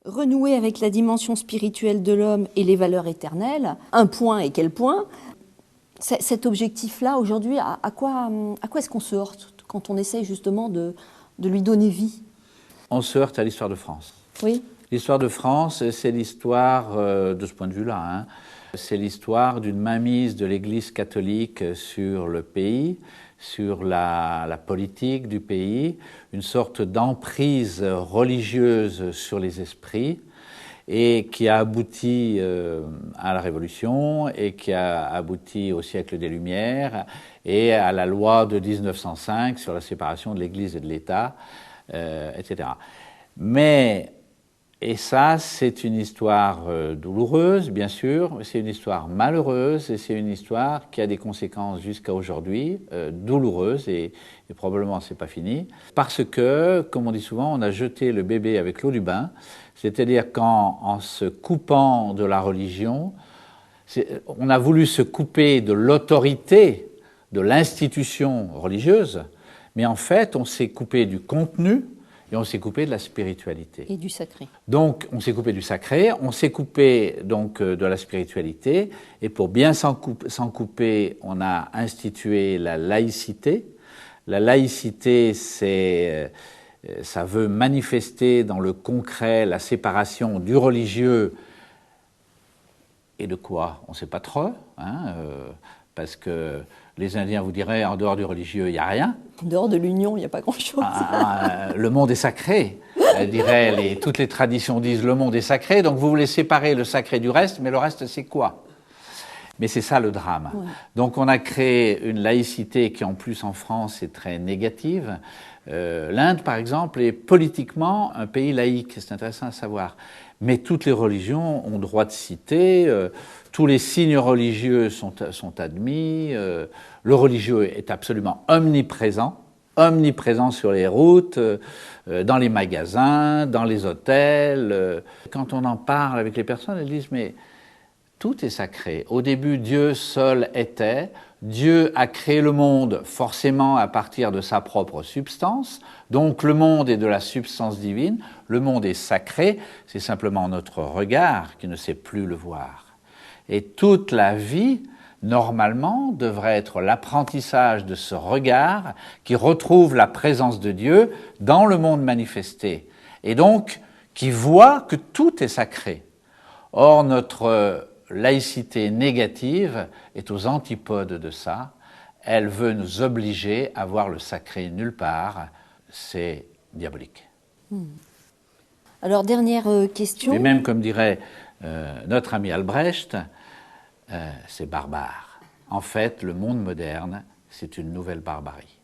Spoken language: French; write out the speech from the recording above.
renouer avec la dimension spirituelle de l'homme et les valeurs éternelles. Un point et quel point? Cet objectif-là, aujourd'hui, à quoi est-ce qu'on se heurte quand on essaye justement de lui donner vie? On se heurte à l'histoire de France. Oui. L'histoire de France, c'est l'histoire, de ce point de vue-là, hein, c'est l'histoire d'une mainmise de l'Église catholique sur le pays, sur la politique du pays, une sorte d'emprise religieuse sur les esprits, et qui a abouti à la Révolution, et qui a abouti au siècle des Lumières, et à la loi de 1905 sur la séparation de l'Église et de l'État, etc. Mais, et ça, c'est une histoire douloureuse, bien sûr, c'est une histoire malheureuse, et c'est une histoire qui a des conséquences jusqu'à aujourd'hui, douloureuses, et probablement c'est pas fini, parce que, comme on dit souvent, on a jeté le bébé avec l'eau du bain, c'est-à-dire qu'en se coupant de la religion, on a voulu se couper de l'autorité de l'institution religieuse, mais en fait, on s'est coupé du contenu et on s'est coupé de la spiritualité. Et du sacré. Donc, on s'est coupé du sacré, on s'est coupé donc de la spiritualité, et pour bien s'en couper, on a institué la laïcité. La laïcité, ça veut manifester dans le concret la séparation du religieux et de quoi? On ne sait pas trop, hein, parce que les Indiens vous diraient, en dehors du religieux, il n'y a rien. En dehors de l'union, il n'y a pas grand-chose. Le monde est sacré. Toutes les traditions disent le monde est sacré, donc vous voulez séparer le sacré du reste, mais le reste, c'est quoi? Mais c'est ça le drame. Ouais. Donc on a créé une laïcité qui, en plus, en France, est très négative. L'Inde, par exemple, est politiquement un pays laïque, c'est intéressant à savoir. Mais toutes les religions ont droit de citer, tous les signes religieux sont admis, le religieux est absolument omniprésent sur les routes, dans les magasins, dans les hôtels. Quand on en parle avec les personnes, elles disent « mais tout est sacré. Au début, Dieu seul était. Dieu a créé le monde forcément à partir de sa propre substance. Donc le monde est de la substance divine. Le monde est sacré. C'est simplement notre regard qui ne sait plus le voir. Et toute la vie, normalement, devrait être l'apprentissage de ce regard qui retrouve la présence de Dieu dans le monde manifesté. Et donc, qui voit que tout est sacré. Or, notre laïcité négative est aux antipodes de ça. Elle veut nous obliger à voir le sacré nulle part. C'est diabolique. Alors, dernière question. Et même, comme dirait notre ami Albrecht, c'est barbare. En fait, le monde moderne, c'est une nouvelle barbarie.